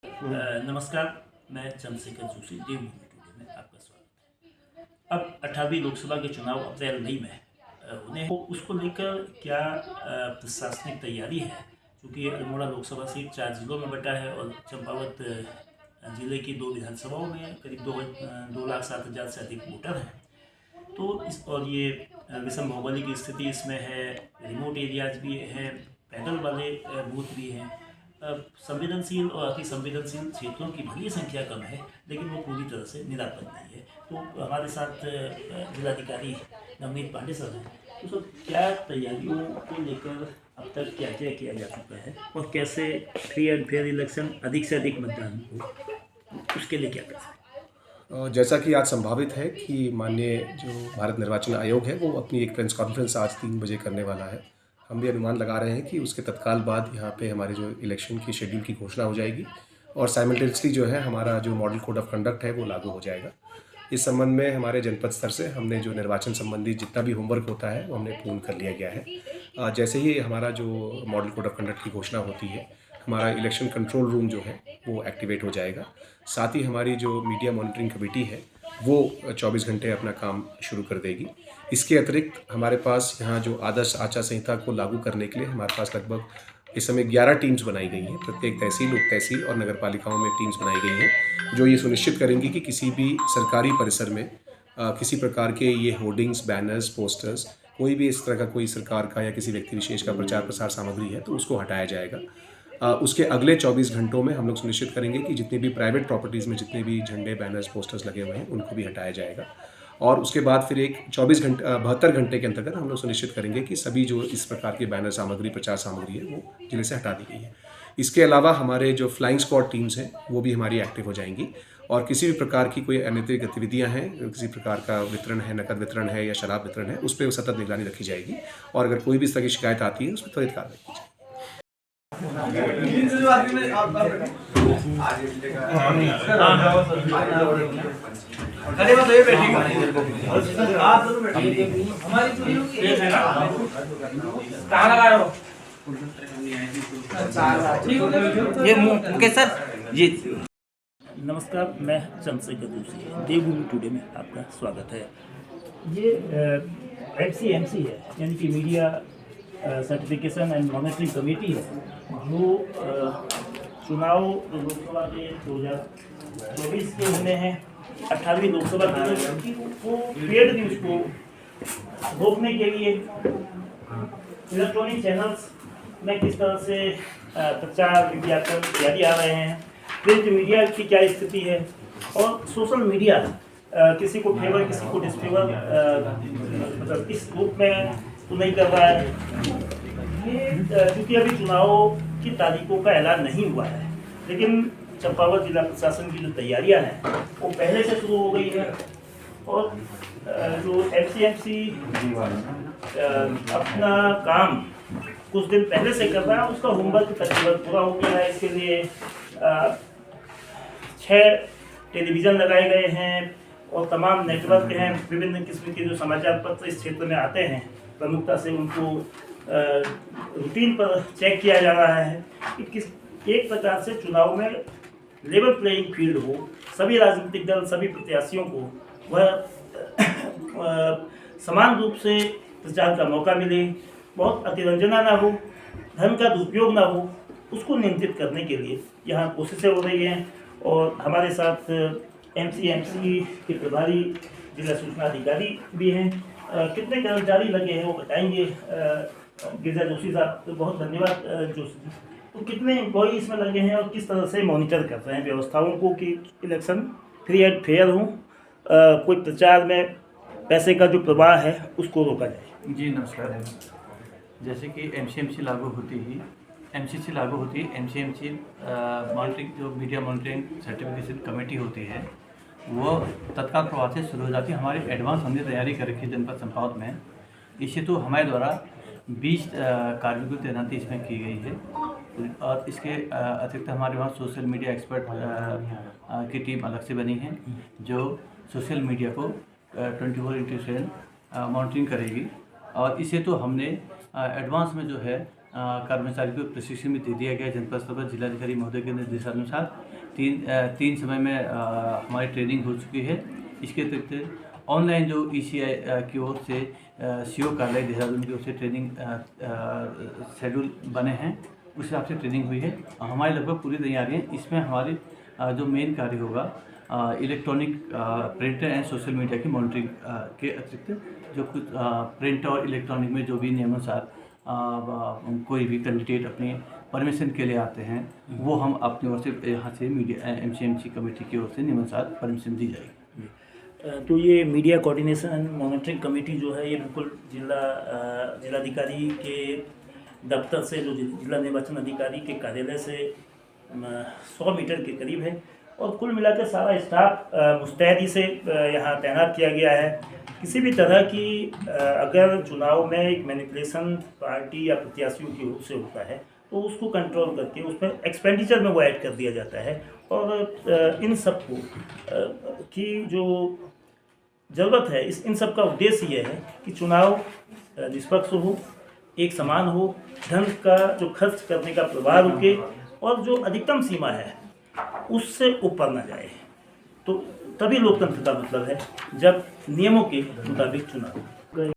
नमस्कार, मैं चंद्रशेखर जोशी देवभूमि टुडे में आपका स्वागत है। अब 18वीं लोकसभा के चुनाव अप्रैल मई में होने हैं, तो उसको लेकर क्या प्रशासनिक तैयारी है? क्योंकि अल्मोड़ा लोकसभा सीट 4 जिलों में बटा है और चंपावत जिले की 2 विधानसभाओं में करीब 2,07,000 से अधिक वोटर हैं। तो इस और ये विषम भौगोलिक स्थिति इसमें है, रिमोट एरियाज भी हैं, पैदल वाले बूथ भी हैं। संवेदनशील और अति संवेदनशील क्षेत्रों की भली संख्या कम है, लेकिन वो पूरी तरह से निरापद नहीं है। तो हमारे साथ जिलाधिकारी नवनीत पांडे सर हैं। तो सर, क्या तैयारियों को लेकर अब तक क्या क्या किया जा चुका है और कैसे फ्री एंड फेयर इलेक्शन अधिक से अधिक मतदान हो, उसके लिए क्या कर सकते हैं? जैसा कि आज संभावित है कि माननीय जो भारत निर्वाचन आयोग है वो अपनी एक प्रेस कॉन्फ्रेंस आज 3 बजे करने वाला है। हम भी अनुमान लगा रहे हैं कि उसके तत्काल बाद यहाँ पे हमारे जो इलेक्शन की शेड्यूल की घोषणा हो जाएगी और साइमल्टेनियसली जो है हमारा जो मॉडल कोड ऑफ कंडक्ट है वो लागू हो जाएगा। इस संबंध में हमारे जनपद स्तर से हमने जो निर्वाचन संबंधी जितना भी होमवर्क होता है वो हमने पूर्ण कर लिया गया है। जैसे ही हमारा जो मॉडल कोड ऑफ कंडक्ट की घोषणा होती है, हमारा इलेक्शन कंट्रोल रूम जो है वो एक्टिवेट हो जाएगा। साथ ही हमारी जो मीडिया मॉनिटरिंग कमेटी है वो 24 घंटे अपना काम शुरू कर देगी। इसके अतिरिक्त हमारे पास यहाँ जो आदर्श आचार संहिता को लागू करने के लिए हमारे पास लगभग इस समय 11 टीम्स बनाई गई हैं। प्रत्येक तहसील, उप तहसील और नगर पालिकाओं में टीम्स बनाई गई हैं जो ये सुनिश्चित करेंगी कि किसी भी सरकारी परिसर में किसी प्रकार के ये होर्डिंग्स, बैनर्स, पोस्टर्स, कोई भी इस तरह का कोई सरकार का या किसी व्यक्ति विशेष का प्रचार प्रसार सामग्री है तो उसको हटाया जाएगा। उसके अगले 24 घंटों में हम लोग सुनिश्चित करेंगे कि जितनी भी प्राइवेट प्रॉपर्टीज़ में जितने भी झंडे, बैनर्स, पोस्टर्स लगे हुए हैं उनको भी हटाया जाएगा। और उसके बाद फिर एक 72 घंटे के अंतर्गत हम लोग सुनिश्चित करेंगे कि सभी जो इस प्रकार की बैनर सामग्री, प्रचार सामग्री है वो जिले से हटा दी गई है। इसके अलावा हमारे जो फ्लाइंग स्क्वाड टीम्स हैं वो भी हमारी एक्टिव हो जाएंगी और किसी भी प्रकार की कोई अनैतिक गतिविधियां हैं, किसी प्रकार का वितरण है, नकद वितरण है या शराब वितरण है, उस पर सतत निगरानी रखी जाएगी और अगर कोई भी इस तरह की शिकायत आती है उस पर त्वरित कार्रवाई की जाएगी। नमस्कार, मैं चंद्रशेखर जोशी देवभूमि टुडे में आपका स्वागत है। ये MCMC है, यानी कि media certification and monitoring committee है, जो चुनाव लोकसभा के 2024 के होने हैं। 18वीं लोकसभा की वो पेड न्यूज़ को रोकने के लिए इलेक्ट्रॉनिक चैनल्स में किस तरह से प्रचार, विज्ञापन इत्यादि आ रहे हैं, प्रिंट मीडिया की क्या स्थिति है और सोशल मीडिया किसी को फेवर किसी को डिसफेवर मतलब इस रूप में तो नहीं कर रहा है। ये क्योंकि अभी चुनाव की तारीखों का ऐलान नहीं हुआ है, लेकिन चंपावत जिला प्रशासन की जो तैयारियां हैं वो पहले से शुरू हो गई है और जो MCMC अपना काम कुछ दिन पहले से कर रहा है, उसका होमवर्क तकरीबन पूरा हो गया है। इसके लिए 6 टेलीविज़न लगाए गए हैं और तमाम नेटवर्क हैं, विभिन्न किस्म के जो समाचार पत्र इस क्षेत्र में आते हैं, प्रमुखता से उनको रूटीन पर चेक किया जा रहा है कि किस एक प्रकार से चुनाव में लेवल प्लेइंग फील्ड हो, सभी राजनीतिक दल, सभी प्रत्याशियों को वह समान रूप से प्रचार का मौका मिले, बहुत अतिरंजना ना हो, धन का दुरुपयोग ना हो, उसको नियंत्रित करने के लिए यहाँ कोशिशें हो रही हैं। और हमारे साथ MCMC के प्रभारी जिला सूचना अधिकारी भी हैं। कितने कर्मचारी लगे हैं वो बताएंगे गिरिजा जोशी साहब। तो बहुत धन्यवाद जोशी जी। तो कितने एम्प्लॉई इसमें लगे हैं और किस तरह से मॉनिटर कर रहे हैं व्यवस्थाओं को कि इलेक्शन फ्री एंड फेयर हो, कोई प्रचार में पैसे का जो प्रवाह है उसको रोका जाए? जी नमस्कार। जैसे कि MCMC लागू होती ही MCC लागू होती है, MCMC मॉनिटरिंग जो मीडिया मॉनिटरिंग सर्टिफिकेशन कमेटी होती है वो तत्काल प्रभाव से शुरू हो जाती है। हमारी एडवांस हमने तैयारी कर रखी है जनपद चंपावत में। इस हेतु हमारे द्वारा 20 कार्मिकों की तैनाती इसमें की गई है और इसके अतिरिक्त हमारे वहाँ सोशल मीडिया एक्सपर्ट की टीम अलग से बनी है जो सोशल मीडिया को 24/7 मॉनिटरिंग करेगी। और इस हेतु हमने एडवांस में जो है कर्मचारी को प्रशिक्षण भी दे दिया गया जनपद स्तर पर। जिलाधिकारी महोदय के निर्देशानुसार तीन समय में हमारी ट्रेनिंग हो चुकी है। इसके अतिरिक्त ऑनलाइन जो ECI की ओर से CO कार्यालय देहरादून की ओर से ट्रेनिंग शेड्यूल बने हैं, उस हिसाब से ट्रेनिंग हुई है। हमारी लगभग पूरी तैयारी है। इसमें हमारी जो मेन कार्य होगा electronic print and social media की मॉनिटरिंग के अतिरिक्त जो कुछ प्रिंट और इलेक्ट्रॉनिक में जो भी नियमानुसार कोई भी कैंडिडेट अपने परमिशन के लिए आते हैं, वो हम अपनी ओर से यहाँ से मीडिया MCMC कमेटी की ओर से नियमानुसार परमिशन दी जाएगी। तो ये media coordination and monitoring committee जो है ये बिल्कुल जिलाधिकारी के दफ्तर से, जो जिला निर्वाचन अधिकारी के कार्यालय से 100 मीटर के करीब है और कुल मिलाकर सारा स्टाफ मुस्तैदी से यहाँ तैनात किया गया है। किसी भी तरह की अगर चुनाव में एक मैनिपुलेशन पार्टी या प्रत्याशियों की ओर से होता है तो उसको कंट्रोल करके उसमें एक्सपेंडिचर में वो ऐड कर दिया जाता है और इन सब को की जो ज़रूरत है, इन सब का उद्देश्य ये है कि चुनाव निष्पक्ष हो, एक समान हो, धन का जो खर्च करने का प्रवाह रुके और जो अधिकतम सीमा है उससे ऊपर ना जाए। तो तभी लोकतंत्र का मतलब है जब नियमों के मुताबिक चुनाव हो।